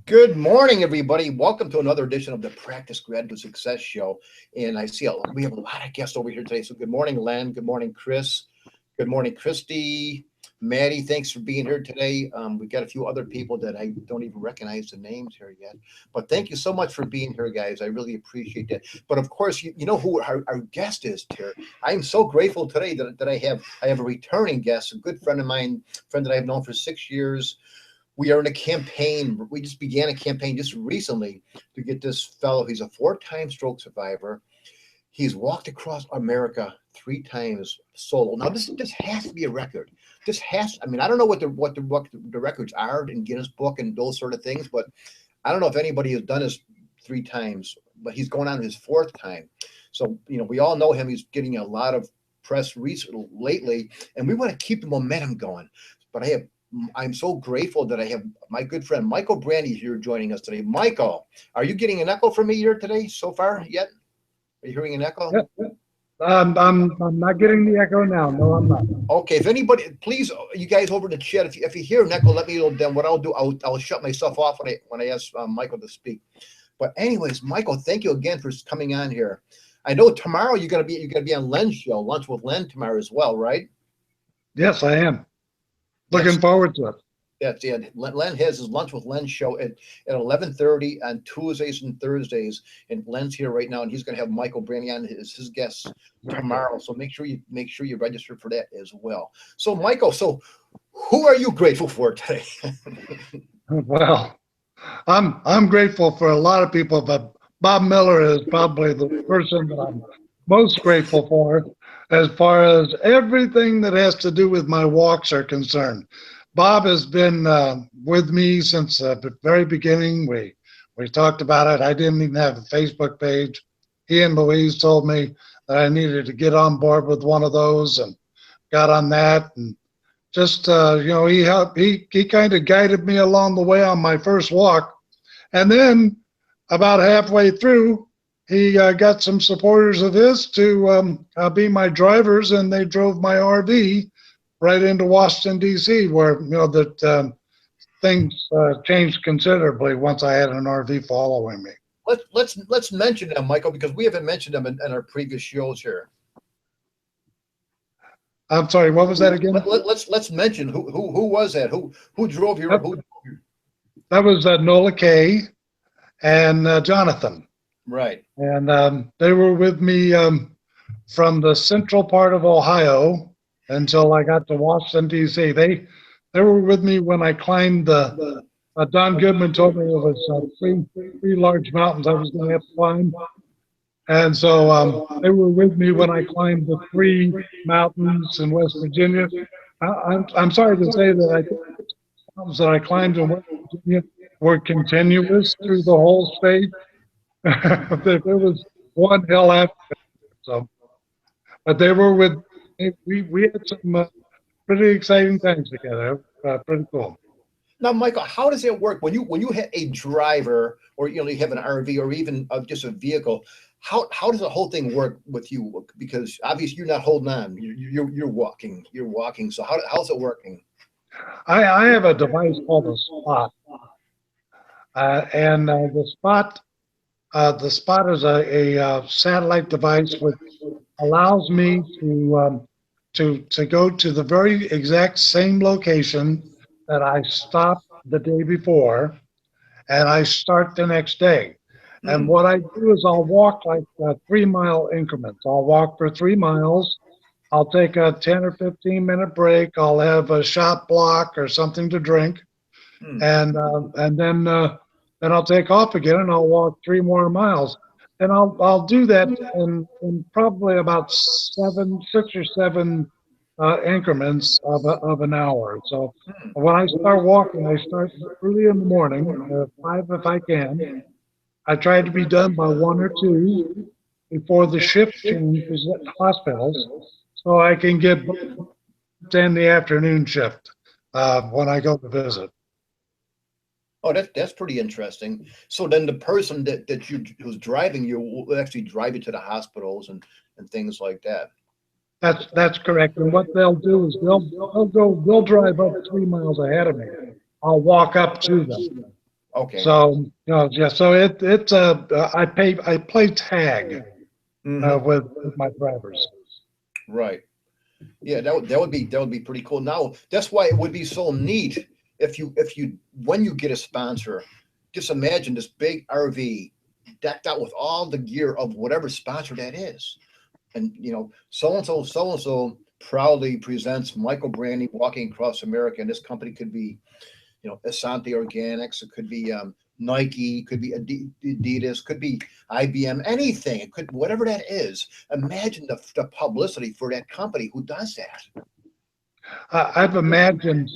Good morning, everybody. Welcome to another edition of the Practice Gratitude Success Show. And I see we have a lot of guests over here today. So good morning, Len. Good morning, Chris. Good morning, Christi. Maddie, thanks for being here today. We've got a few other people that I don't even recognize the names here yet. But thank you so much for being here, guys. I really appreciate that. But of course, you know who our guest is here. I am so grateful today that I have a returning guest, a good friend of mine, friend that I've known for 6 years. We are in a campaign. We just began a campaign just recently to get this fellow. He's a 4-time stroke survivor. He's walked across America 3 times solo. Now, this has to be a record. This has. I mean, I don't know what the records are in Guinness Book and those sort of things, but I don't know if anybody has done this 3 times. But he's going on his 4th time. So we all know him. He's getting a lot of press lately, and we want to keep the momentum going. But I'm so grateful that I have my good friend Mycle Brandy here joining us today. Mycle, are you getting an echo from me here today so far yet? Are you hearing an echo? Yeah. I'm not getting the echo now. No, I'm not. Okay, if anybody, please, you guys over in the chat, if you hear an echo, let me know. Then what I'll do, I'll shut myself off when I ask Mycle to speak. But anyways, Mycle, thank you again for coming on here. I know tomorrow you're gonna be on Len's show, Lunch with Len tomorrow as well, right? Yes, I am. Looking forward to it. That's it. Len has his Lunch with Len show at 11:30 on Tuesdays and Thursdays, and Len's here right now, and he's going to have Mycle Brandy on his guests tomorrow. So make sure you register for that as well. So Mycle, who are you grateful for today? Well, I'm grateful for a lot of people, but Bob Miller is probably the person that I'm most grateful for as far as everything that has to do with my walks are concerned. Bob has been with me since the very beginning. We talked about it. I didn't even have a Facebook page. He and Louise told me that I needed to get on board with one of those, and got on that. And just he helped. He kind of guided me along the way on my first walk, and then about halfway through, he got some supporters of his to be my drivers, and they drove my RV right into Washington, D.C., where things changed considerably once I had an RV following me. Let's mention them, Mycle, because we haven't mentioned them in our previous shows here. I'm sorry, what was that again? Let's mention who was that? Who drove your? That was Nola Kay and Jonathan. Right. And they were with me from the central part of Ohio until I got to Washington, D.C. They were with me when I climbed Don Goodman told me it was three large mountains I was going to have to climb. And so they were with me when I climbed the 3 mountains in West Virginia. I'm sorry to say that the mountains that I climbed in West Virginia were continuous through the whole state. There was one hill after it. So, but they were with. We had some pretty exciting times together. Pretty cool. Now, Mycle, how does it work when you have a driver, or you have an RV, or even just a vehicle? How does the whole thing work with you? Because obviously you're not holding on. You're walking. You're walking. So how's it working? I have a device called a Spot, and the Spot is a satellite device which allows me to go to the very exact same location that I stopped the day before, and I start the next day. And what I do is I'll walk like 3-mile increments. I'll walk for 3 miles. I'll take a 10 or 15-minute break. I'll have a shot block or something to drink, and then I'll take off again and I'll walk 3 more miles. And I'll do that in probably about 6 or 7 increments of an hour. So when I start walking, I start early in the morning, 5 if I can. I try to be done by 1 or 2 before the shift changes at hospitals, so I can get in the afternoon shift when I go to visit. Oh, that's pretty interesting. So then the person who's driving you will actually drive you to the hospitals and things like that. That's correct. And what they'll do is they'll drive up 3 miles ahead of me. I'll walk up to them. Okay. So, yeah, so I play tag Hmm. with my drivers. Right. Yeah, that would be pretty cool. Now, that's why it would be so neat if you when you get a sponsor, just imagine this big RV decked out with all the gear of whatever sponsor that is. And so and so proudly presents Mycle Brandy walking across America, and this company could be Asante Organics, it could be Nike, could be Adidas, could be IBM, anything. It could whatever that is. Imagine the publicity for that company who does that. I've imagined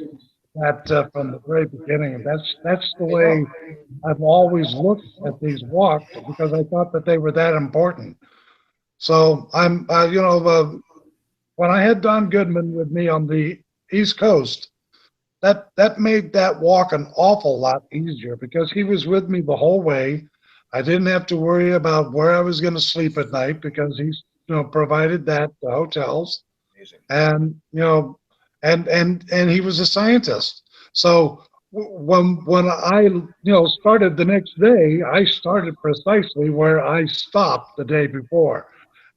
that from the very beginning, and that's the I know. way I've always looked at these walks because I thought that they were that important. So when I had Don Goodman with me on the East Coast, that made that walk an awful lot easier because he was with me the whole way. I didn't have to worry about where I was going to sleep at night because he's provided that the hotels, Amazing. and and he was a scientist. So when I started the next day, I started precisely where I stopped the day before,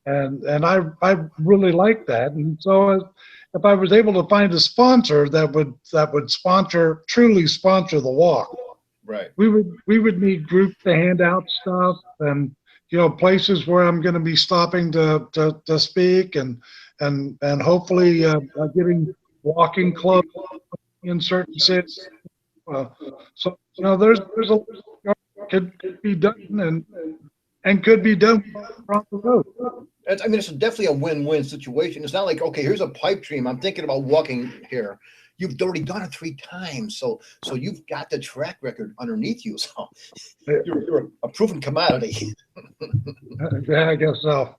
and I really like that. And so if I was able to find a sponsor that would truly sponsor the walk, Right. we would need groups to hand out stuff, and places where I'm going to be stopping to speak, and hopefully getting walking clubs in certain cities. Uh, so there's a lot that could be done, and could be done on the road. I mean, it's definitely a win-win situation. It's not like, okay, here's a pipe dream. I'm thinking about walking here. You've already done it 3 times, so you've got the track record underneath you. So you're a proven commodity. Yeah, I guess so.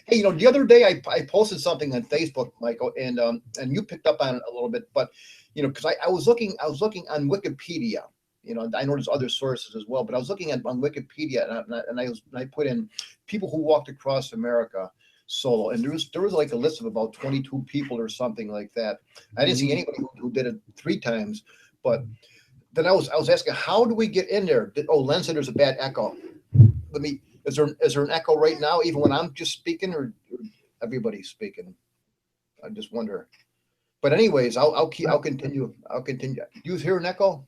Hey, the other day I posted something on Facebook, Michael, and you picked up on it a little bit, but because I was looking on Wikipedia. I know there's other sources as well, but I was looking at on Wikipedia, and I put in people who walked across America solo, and there was like a list of about 22 people or something like that. I didn't see anybody who did it 3 times, but then I was asking, how do we get in there? Len said there's a bad echo. Let me. Is there an echo right now, even when I'm just speaking, or everybody's speaking? I just wonder. But anyways, I'll continue. I'll continue. Do you hear an echo?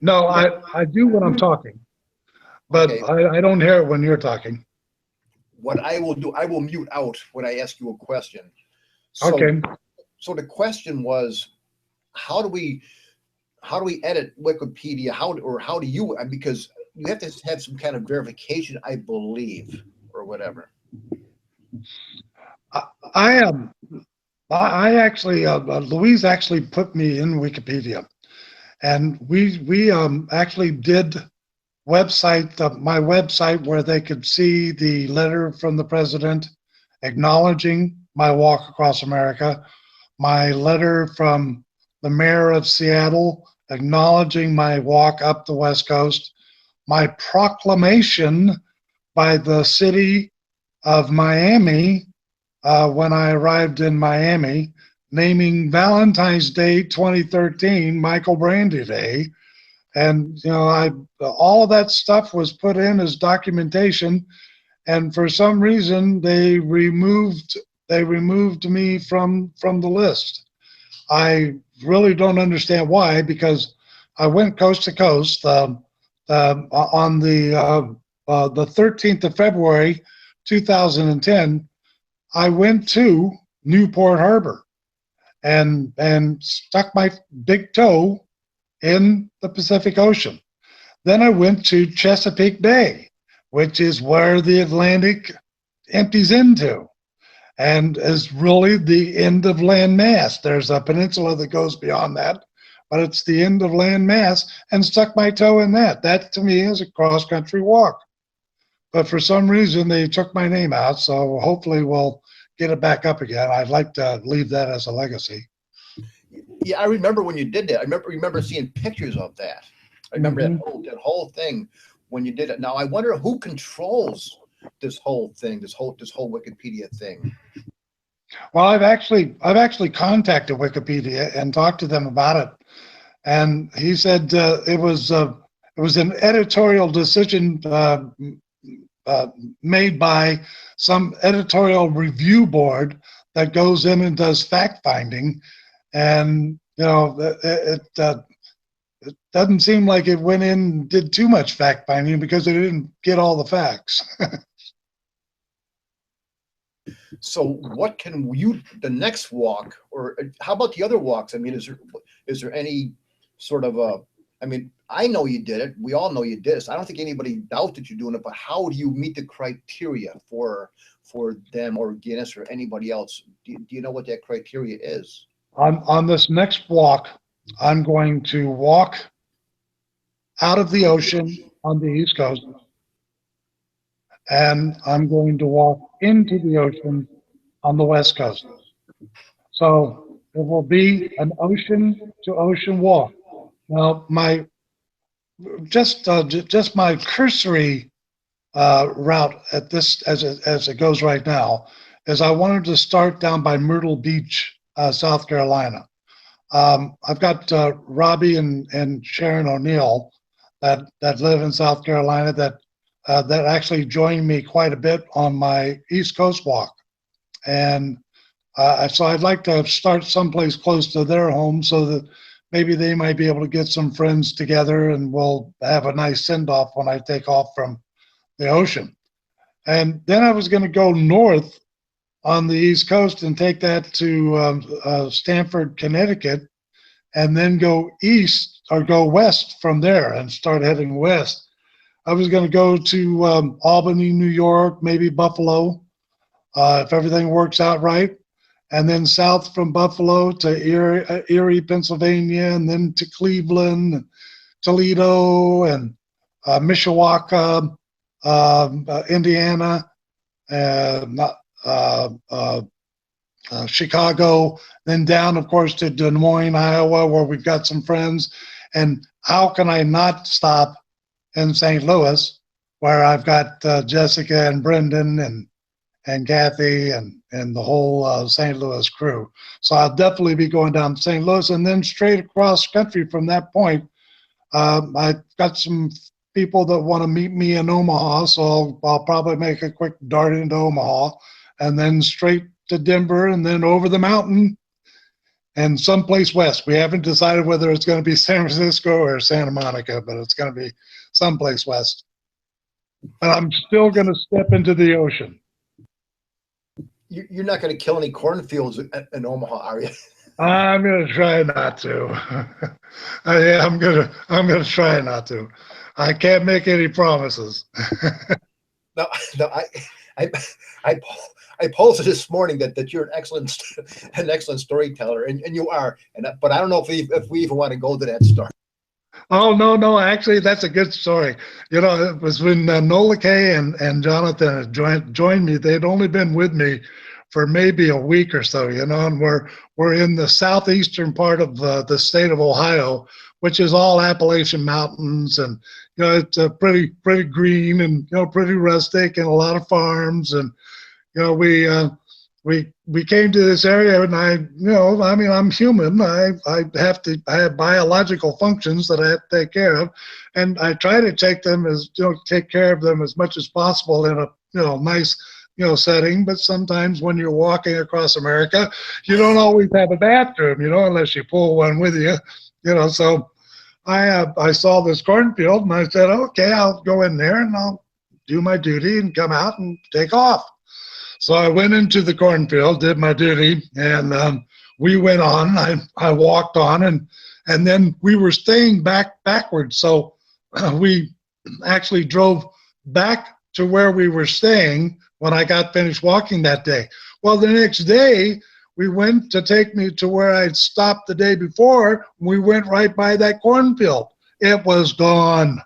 No, I do when I'm talking, but Okay. I don't hear it when you're talking. What I will do, I will mute out when I ask you a question. So, Okay. so the question was, how do we how do we edit Wikipedia? How do you? Because you have to have some kind of verification, I believe, or whatever. I, I am. I actually, Louise actually put me in Wikipedia, and we actually did my website where they could see the letter from the president acknowledging my walk across America, my letter from the mayor of Seattle acknowledging my walk up the West Coast, my proclamation by the city of Miami when I arrived in Miami, naming Valentine's Day 2013 Mycle Brandy Day. And all of that stuff was put in as documentation, and for some reason they removed me from the list. I really don't understand why, because I went coast to coast on the 13th of February 2010. I went to Newport Harbor and stuck my big toe in the Pacific Ocean. Then I went to Chesapeake Bay, which is where the Atlantic empties into and is really the end of land mass. There's a peninsula that goes beyond that, but it's the end of land mass, and stuck my toe in that. That to me is a cross-country walk. But for some reason, they took my name out, so hopefully we'll get it back up again. I'd like to leave that as a legacy. Yeah, I remember when you did that. I remember seeing pictures of that. I remember Mm-hmm. that whole thing when you did it. Now I wonder who controls this whole thing, this whole Wikipedia thing. Well, I've actually contacted Wikipedia and talked to them about it, and he said it was an editorial decision made by some editorial review board that goes in and does fact finding, and it doesn't seem like it went in and did too much fact finding because it didn't get all the facts. So what can you, the next walk, or how about the other walks? I mean, is there any sort of I mean, I know you did it. We all know you did it. So I don't think anybody doubts that you're doing it, but how do you meet the criteria for them or Guinness or anybody else? Do you know what that criteria is? On this next walk, I'm going to walk out of the ocean on the East Coast, and I'm going to walk into the ocean on the West Coast. So it will be an ocean to ocean walk. Now, my just my cursory route at this as it goes right now is I wanted to start down by Myrtle Beach, South Carolina. I've got Robbie and Sharon O'Neill that live in South Carolina that actually joined me quite a bit on my East Coast walk, and so I'd like to start someplace close to their home so that maybe they might be able to get some friends together and we'll have a nice send off when I take off from the ocean. And then I was going to go north on the East Coast and take that to Stamford, Connecticut, and then go east or go west from there and start heading west. I was going to go to Albany, New York, maybe Buffalo, if everything works out right, and then south from Buffalo to Erie, Pennsylvania, and then to Cleveland, and Toledo, and Mishawaka, Indiana, Chicago, then down, of course, to Des Moines, Iowa, where we've got some friends. And how can I not stop in St. Louis, where I've got Jessica and Brendan and Kathy and the whole St. Louis crew. So I'll definitely be going down to St. Louis and then straight across country from that point. I've got some people that want to meet me in Omaha, so I'll probably make a quick dart into Omaha and then straight to Denver and then over the mountain and someplace west. We haven't decided whether it's going to be San Francisco or Santa Monica, but it's going to be someplace west. But I'm still going to step into the ocean. You're not going to kill any cornfields in Omaha, are you? I'm going to try not to. I'm going to try not to. I can't make any promises. No, I posted this morning that you're an excellent storyteller, and you are. But I don't know if we even want to go to that story. Oh no! Actually, that's a good story. It was when Nola Kay and Jonathan had joined me. They'd only been with me for maybe a week or so. And we're in the southeastern part of the state of Ohio, which is all Appalachian Mountains, and it's pretty green and pretty rustic and a lot of farms. And we came to this area, and I'm human. I have biological functions that I have to take care of, and I try to take care of them as much as possible in a nice setting. But sometimes when you're walking across America, you don't always have a bathroom, unless you pull one with you, So I saw this cornfield, and I said, okay, I'll go in there and I'll do my duty and come out and take off. So I went into the cornfield, did my duty, and we went on. I walked on, and then we were staying backwards. So we actually drove back to where we were staying when I got finished walking that day. Well, the next day, we went to take me to where I'd stopped the day before. We went right by that cornfield. It was gone.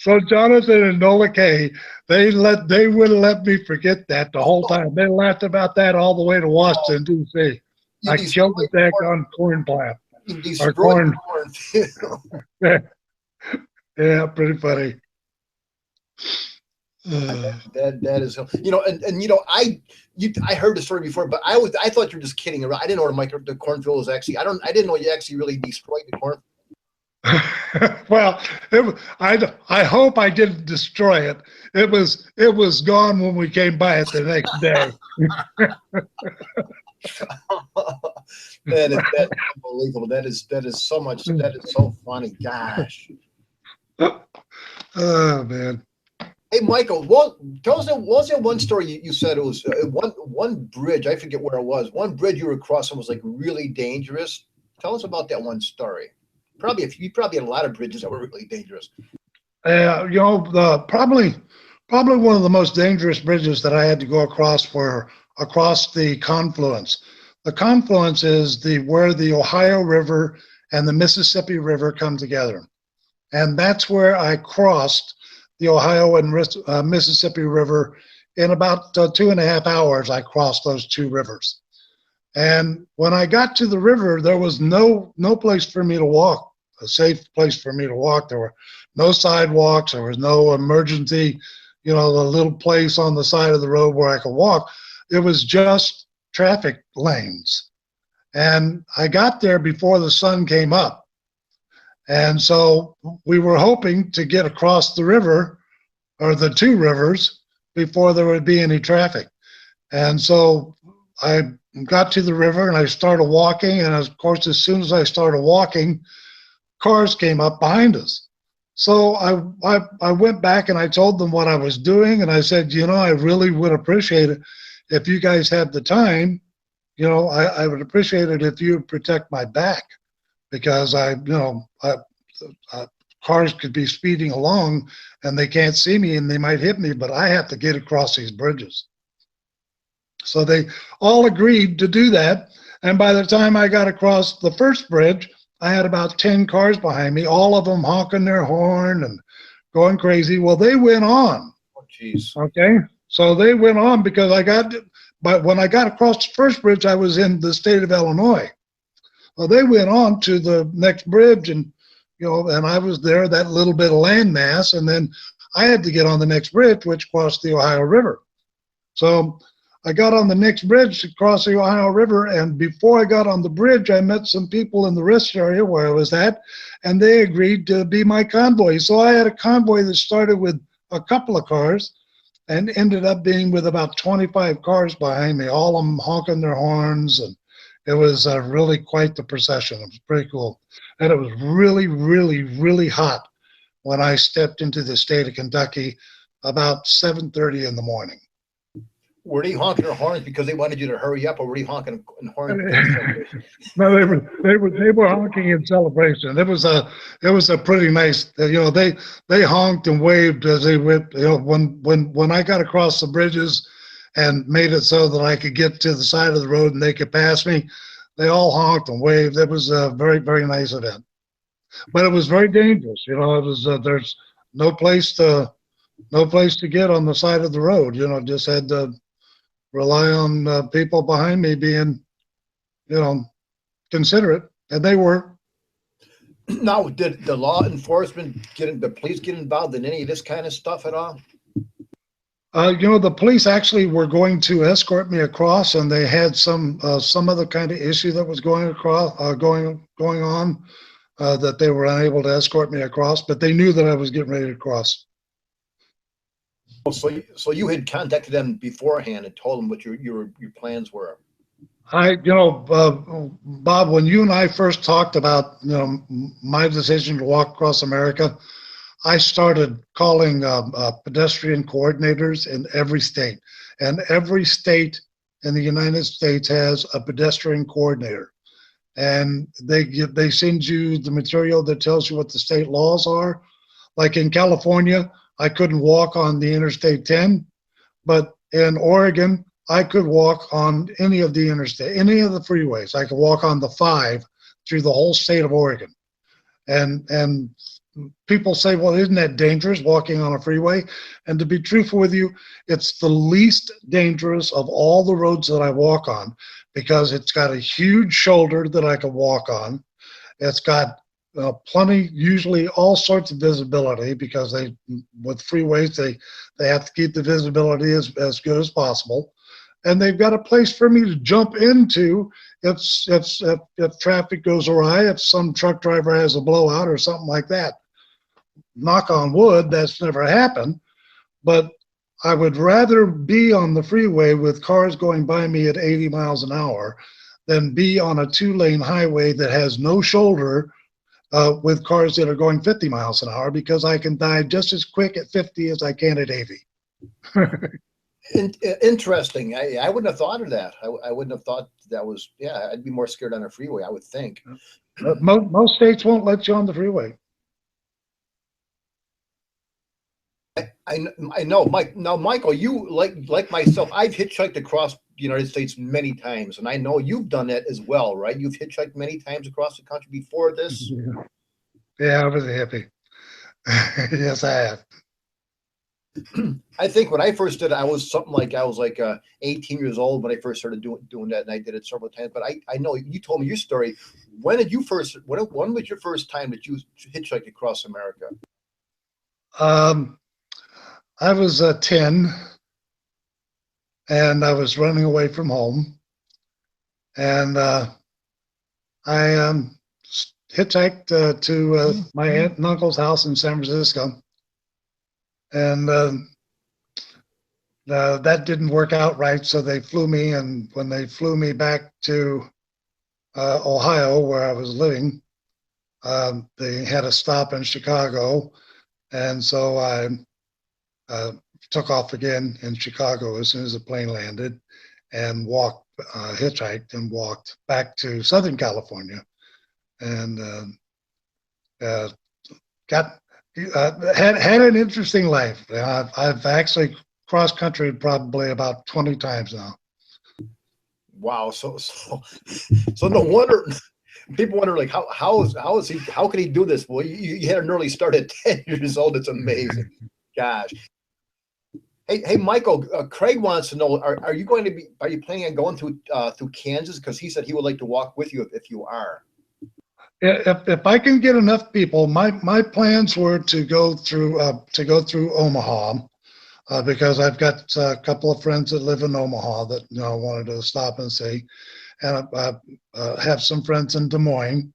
So Jonathan and Nola Kay, they wouldn't let me forget that the whole time. They laughed about that all the way to Washington D.C. I killed the daggone corn plant or corn. Yeah, pretty funny. That is, and I heard the story before, but I thought you were just kidding around. I didn't know the cornfield was actually. I didn't know you actually really destroyed the corn. Well, I hope I didn't destroy it. It was gone when we came by it the next day. That's unbelievable. That is so much. That is so funny. Gosh. Oh man. Hey, Mycle, tell us what was that one story you said it was one bridge? I forget where it was. One bridge you were crossing was like really dangerous. Tell us about that one story. You probably had a lot of bridges that were really dangerous. Probably one of the most dangerous bridges that I had to go across were across the confluence. The confluence is where the Ohio River and the Mississippi River come together, and that's where I crossed the Ohio and Mississippi River in about 2.5 hours. I crossed those two rivers, and when I got to the river, there was no place for me to walk. A safe place for me to walk. There were no sidewalks. There was no emergency, the little place on the side of the road where I could walk. It was just traffic lanes. And I got there before the sun came up. And so we were hoping to get across the river, or the two rivers, before there would be any traffic. And so I got to the river and I started walking. And of course, as soon as I started walking, cars came up behind us. So I went back and I told them what I was doing, and I said, I really would appreciate it if you guys had the time. I would appreciate it if you would protect my back, because cars could be speeding along and they can't see me and they might hit me, but I have to get across these bridges. So they all agreed to do that. And by the time I got across the first bridge, I had about 10 cars behind me, all of them honking their horn and going crazy. Well, they went on. Oh, geez. Okay. So they went on because but when I got across the first bridge, I was in the state of Illinois. Well, they went on to the next bridge, and, and I was there, that little bit of landmass. And then I had to get on the next bridge, which crossed the Ohio River. So I got on the next bridge to cross the Ohio River, and before I got on the bridge, I met some people in the rest area where I was at, and they agreed to be my convoy. So I had a convoy that started with a couple of cars and ended up being with about 25 cars behind me, all of them honking their horns, and it was really quite the procession. It was pretty cool. And it was really, really, really hot when I stepped into the state of Kentucky about 7:30 in the morning. Were they honking their horns because they wanted you to hurry up, or were they honking horns? No, they were honking in celebration. It was a pretty nice. They honked and waved as they went. When I got across the bridges and made it so that I could get to the side of the road and they could pass me, they all honked and waved. It was a very, very nice event, but it was very dangerous. It was there's no place to get on the side of the road. Just had to rely on people behind me being, considerate, and they were. Now, did the law enforcement the police get involved in any of this kind of stuff at all? The police actually were going to escort me across, and they had some other kind of issue that was going on that they were unable to escort me across, but they knew that I was getting ready to cross. So you had contacted them beforehand and told them what your plans were. Bob, when you and I first talked about my decision to walk across America, I started calling pedestrian coordinators in every state, and every state in the United States has a pedestrian coordinator, and they send you the material that tells you what the state laws are. Like in California, I couldn't walk on the Interstate 10, but in Oregon, I could walk on any of the freeways. I could walk on the 5 through the whole state of Oregon. And people say, well, isn't that dangerous walking on a freeway? And to be truthful with you, it's the least dangerous of all the roads that I walk on, because it's got a huge shoulder that I can walk on. It's got plenty, usually all sorts of visibility, because with freeways, they have to keep the visibility as good as possible. and they've got a place for me to jump into if traffic goes awry, if some truck driver has a blowout or something like that. Knock on wood, that's never happened, but I would rather be on the freeway with cars going by me at 80 miles an hour than be on a 2-lane highway that has no shoulder with cars that are going 50 miles an hour, because I can die just as quick at 50 as I can at 80. Interesting. I wouldn't have thought of that. I wouldn't have thought that was, yeah, I'd be more scared on a freeway, I would think. Most states won't let you on the freeway. I know, Mike. Now, Michael, you like myself, I've hitchhiked across the United States many times, and I know you've done that as well, right? You've hitchhiked many times across the country before this. Yeah, I was a hippie. Yes, I have. I think when I first did it, I was like 18 years old when I first started doing that, and I did it several times. But I know you told me your story. When was your first time that you hitchhiked across America? I was 10, and I was running away from home, and I hitchhiked to my aunt and uncle's house in San Francisco, and that didn't work out right, so they flew me, and when they flew me back to Ohio, where I was living, they had a stop in Chicago, and so I took off again in Chicago as soon as the plane landed, and hitchhiked and walked back to Southern California, and had an interesting life. I've actually cross country probably about 20 times now. Wow. So no wonder people wonder, like, how can he do this? Well, you had an early start at 10 years old. It's amazing. Gosh. Hey, Michael, Craig wants to know, are you planning on going through Kansas? Because he said he would like to walk with you if you are. If I can get enough people, my plans were to go through Omaha, because I've got a couple of friends that live in Omaha that wanted to stop and see, and I have some friends in Des Moines.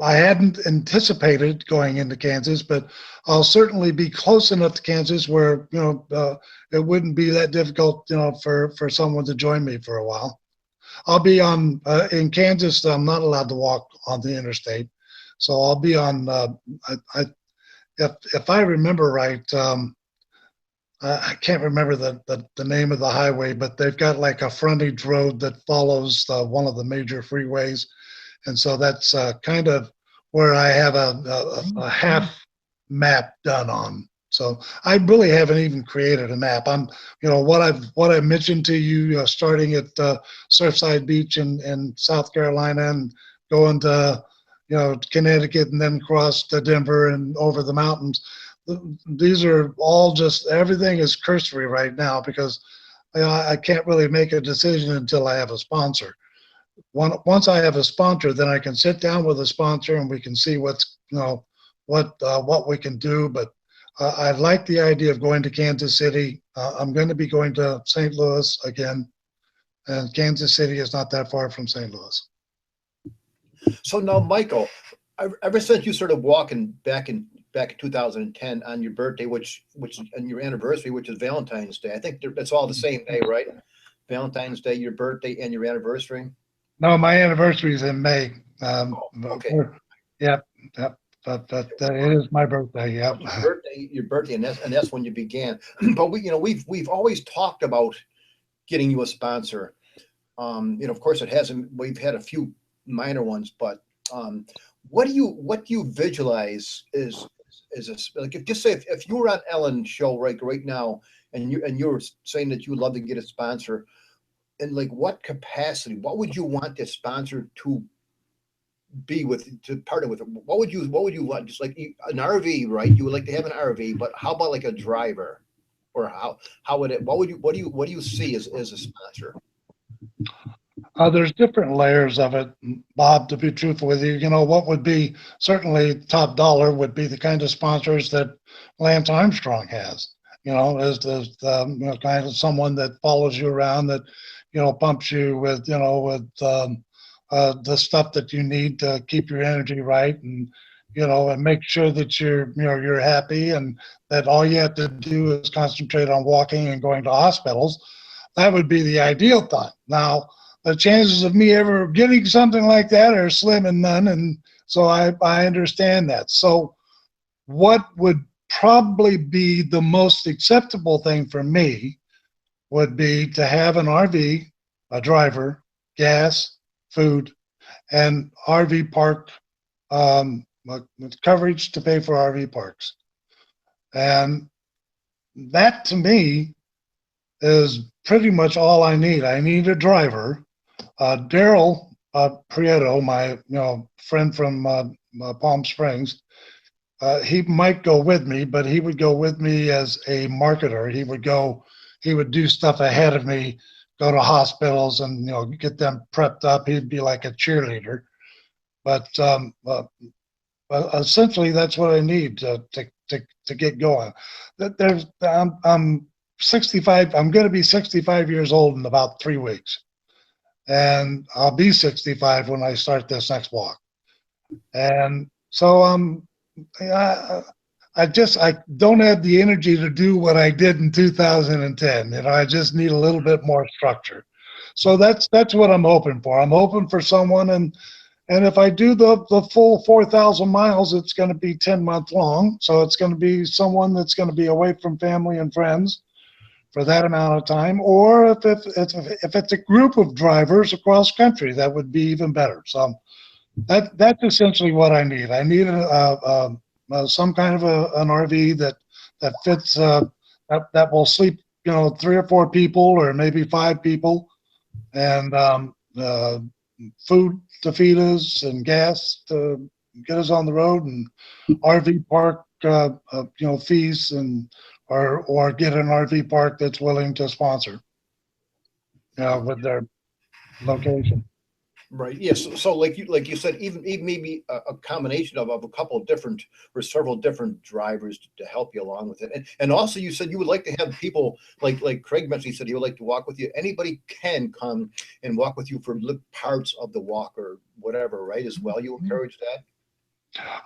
I hadn't anticipated going into Kansas, but I'll certainly be close enough to Kansas where it wouldn't be that difficult for someone to join me for a while. I'll be on in Kansas. I'm not allowed to walk on the interstate, so I'll be on. If I remember right, I can't remember the name of the highway, but they've got like a frontage road that follows one of the major freeways, and so that's kind of where I have a half map done on. So I really haven't even created a map. I'm, what I mentioned to you, starting at Surfside Beach in South Carolina and going to, Connecticut, and then across to Denver and over the mountains. These are all everything is cursory right now, because I can't really make a decision until I have a sponsor. Once I have a sponsor, then I can sit down with a sponsor and we can see what we can do. But I like the idea of going to Kansas City. I'm going to be going to St. Louis again, and Kansas City is not that far from St. Louis. So now, Michael, ever since you started walking back in 2010 on your birthday, which and your anniversary, which is Valentine's Day, I think that's all the same day, right? Valentine's Day, your birthday, and your anniversary. No, my anniversary is in May. Okay. Yep. But it is my birthday. Yep. Your birthday, and that's when you began. But we've always talked about getting you a sponsor. Of course, it hasn't. We've had a few minor ones, but what do you visualize is like, if you were on Ellen's show right now, and you were saying that you would love to get a sponsor, in like what capacity? What would you want this sponsor to be to partner with? What would you want? Just like an RV, right? You would like to have an RV, but how about like a driver, or what do you see as a sponsor? There's different layers of it, Bob, to be truthful with you. What would be certainly top dollar would be the kind of sponsors that Lance Armstrong has. kind of someone that follows you around, that, pumps you with, the stuff that you need to keep your energy right, and, and make sure that you're happy, and that all you have to do is concentrate on walking and going to hospitals. That would be the ideal thought. Now, the chances of me ever getting something like that are slim and none, and so I understand that. So what would probably be the most acceptable thing for me would be to have an RV, a driver, gas, food, and RV park, coverage to pay for RV parks. And that, to me, is pretty much all I need. I need a driver. Daryl Prieto, my friend from Palm Springs, he might go with me, but he would go with me as a marketer. He would do stuff ahead of me, go to hospitals and get them prepped up. He'd be like a cheerleader. But essentially, that's what I need to get going. I'm 65. I'm going to be 65 years old in about 3 weeks, and I'll be 65 when I start this next walk. And so I don't have the energy to do what I did in 2010. I just need a little bit more structure. So that's what I'm hoping for. I'm hoping for someone, and if I do the full 4,000 miles, it's going to be 10 months long. So it's going to be someone that's going to be away from family and friends for that amount of time. Or if it's a group of drivers across country, that would be even better. So that's essentially what I need. I need some kind of an RV that fits, that will sleep 3 or 4 people, or maybe 5 people, and food to feed us, and gas to get us on the road, and RV park fees, and or get an RV park that's willing to sponsor with their location. Right. Yes. So like you said, even maybe a combination of a couple of different or several different drivers to help you along with it. And also you said you would like to have people like Craig mentioned, he said he would like to walk with you. Anybody can come and walk with you for parts of the walk or whatever, right? As well. You encourage that?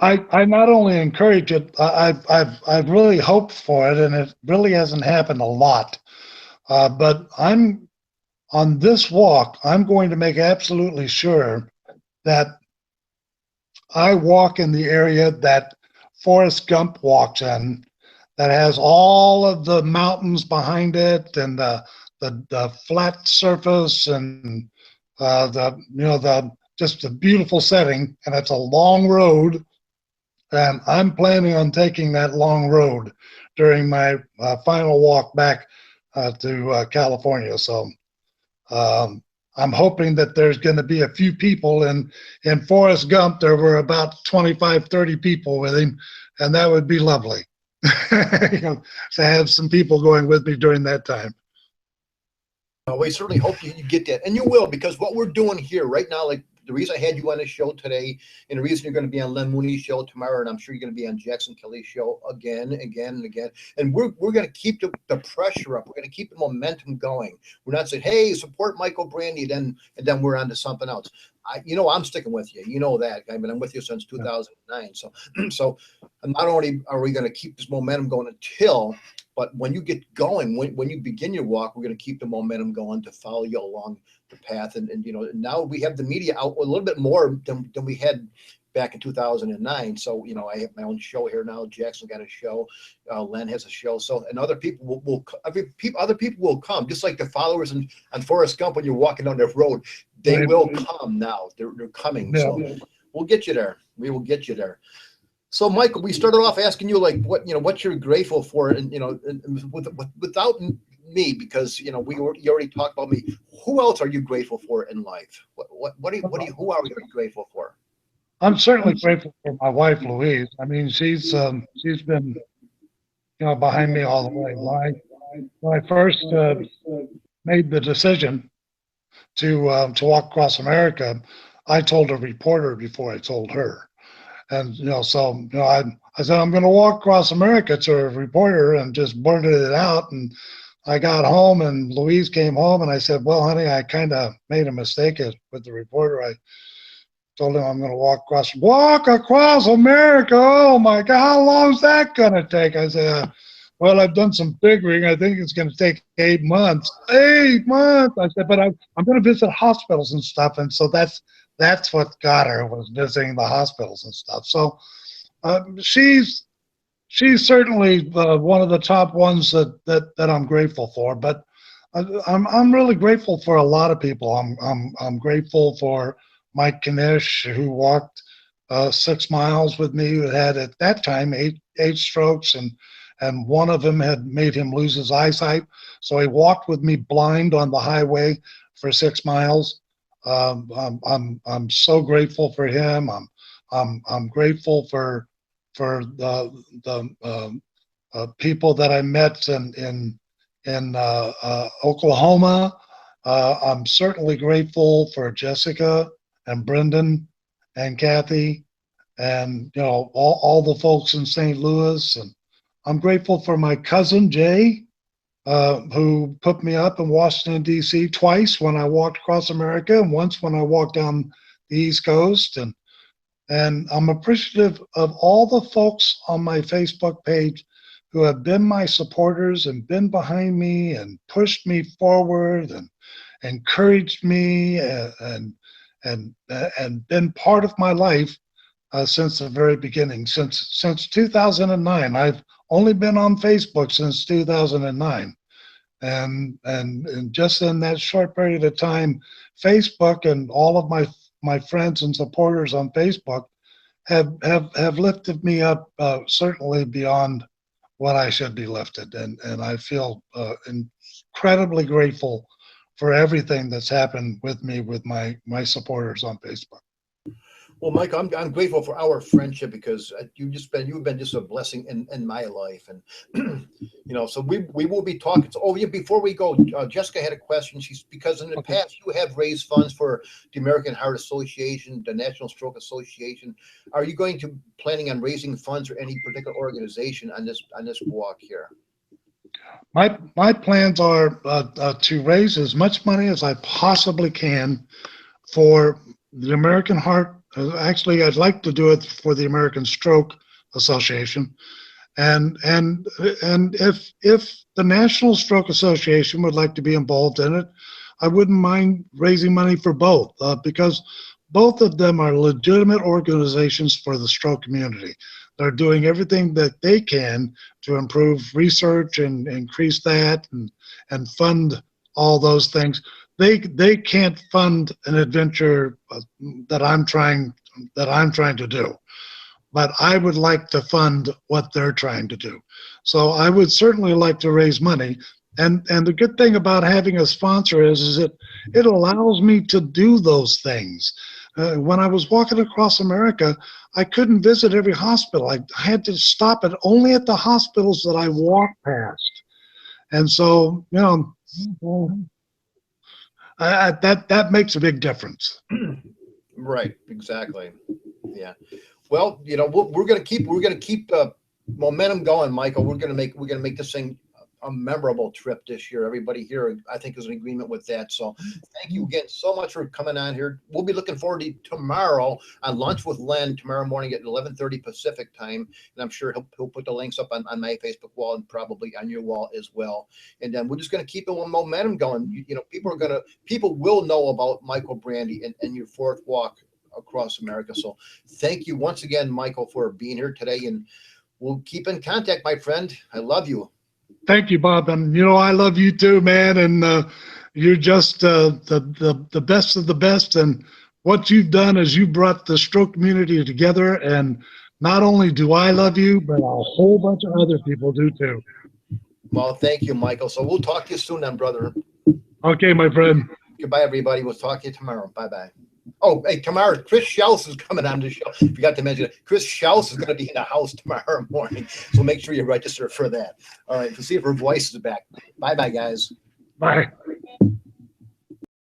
I not only encourage it, I've really hoped for it, and it really hasn't happened a lot. But on this walk, I'm going to make absolutely sure that I walk in the area that Forrest Gump walks in, that has all of the mountains behind it, and the flat surface, and the just a beautiful setting, and it's a long road. And I'm planning on taking that long road during my final walk back to California. So I'm hoping that there's going to be a few people. In Forrest Gump, there were about 25, 30 people with him, and that would be lovely to have some people going with me during that time. We certainly hope you get that, and you will, because what we're doing here right now, like the reason I had you on the show today, and the reason you're going to be on Len Mooney's show tomorrow, and I'm sure you're going to be on Jackson Kelly's show again, and again, and we're going to keep the pressure up. We're going to keep the momentum going. We're not saying, hey, support Mycle Brandy, and then we're on to something else. I'm sticking with you. You know that. I mean, I'm with you since 2009. So not only are we going to keep this momentum going but when you get going, when you begin your walk, we're going to keep the momentum going to follow you along the path. And now we have the media out a little bit more than we had back in 2009. So, I have my own show here now. Jackson got a show. Len has a show. So, and other people other people will come, just like the followers on Forrest Gump when you're walking down that road. They will come now. They're coming. Yeah. So we'll get you there. We will get you there. So, Mycle, we started off asking you what you're grateful for, and without me, because you already talked about me. Who else are you grateful for in life? Who are you grateful for? I'm certainly grateful for my wife, Louise. I mean, she's been behind me all the way. When I first made the decision to walk across America, I told a reporter before I told her. And so I I said, I'm going to walk across America to a reporter, and just blurted it out. And I got home, and Louise came home, and I said, well, honey, I kind of made a mistake with the reporter. I told him I'm going to walk across America. Oh my God, how long is that going to take? I said, well, I've done some figuring. I think it's going to take 8 months. 8 months. I said, but I'm going to visit hospitals and stuff. And so that's what got her, was visiting the hospitals and stuff. So she's certainly one of the top ones that I'm grateful for. But I'm really grateful for a lot of people. I'm grateful for Mike Knish, who walked 6 miles with me, who had at that time eight strokes, and one of them had made him lose his eyesight. So he walked with me blind on the highway for 6 miles. I'm so grateful for him. I'm grateful for the people that I met in Oklahoma. I'm certainly grateful for Jessica and Brendan and Kathy, and all the folks in St. Louis. And I'm grateful for my cousin Jay, who put me up in Washington, D.C. twice when I walked across America, and once when I walked down the East Coast. And I'm appreciative of all the folks on my Facebook page who have been my supporters and been behind me and pushed me forward and encouraged me and been part of my life since the very beginning. Since 2009, I've only been on Facebook since 2009, and just in that short period of time, Facebook and all of my friends and supporters on Facebook have lifted me up certainly beyond what I should be lifted, and I feel incredibly grateful for everything that's happened with me with my supporters on Facebook. Well, Mike, I'm grateful for our friendship, because you've been just a blessing in my life, and so we will be talking. So, yeah, before we go, Jessica had a question. Because in the past you have raised funds for the American Heart Association, the National Stroke Association. Are you planning on raising funds for any particular organization on this walk here? My plans are to raise as much money as I possibly can for the American Heart. Actually, I'd like to do it for the American Stroke Association, and if the National Stroke Association would like to be involved in it, I wouldn't mind raising money for both, because both of them are legitimate organizations for the stroke community. They're doing everything that they can to improve research and increase that and fund all those things. They can't fund an adventure that I'm trying to do, but I would like to fund what they're trying to do. So I would certainly like to raise money. And the good thing about having a sponsor is that it allows me to do those things. When I was walking across America, I couldn't visit every hospital. I had to stop only at the hospitals that I walked past. And so, that makes a big difference. Right, exactly. Yeah. Well, we're gonna keep the momentum going, Michael. We're gonna make this thing a memorable trip this year. Everybody here, I think, is in agreement with that. So thank you again so much for coming on here. We'll be looking forward to tomorrow on Lunch with Len tomorrow morning at 11:30 Pacific time. And I'm sure he'll put the links up on my Facebook wall and probably on your wall as well. And then we're just going to keep the momentum going. People will know about Mycle Brandy and your fourth walk across America. So thank you once again, Michael, for being here today. And we'll keep in contact, my friend. I love you. Thank you, Bob. And I love you too, man. And you're just the best of the best. And what you've done is you brought the stroke community together. And not only do I love you, but a whole bunch of other people do too. Well, thank you, Michael. So we'll talk to you soon then, brother. Okay, my friend. Goodbye, everybody. We'll talk to you tomorrow. Bye-bye. Oh, hey, tomorrow, Chris Schaus is coming on the show. Forgot to mention it. Chris Schaus is going to be in the house tomorrow morning. So make sure you register for that. All right, to see if her voice is back. Bye-bye, guys. Bye.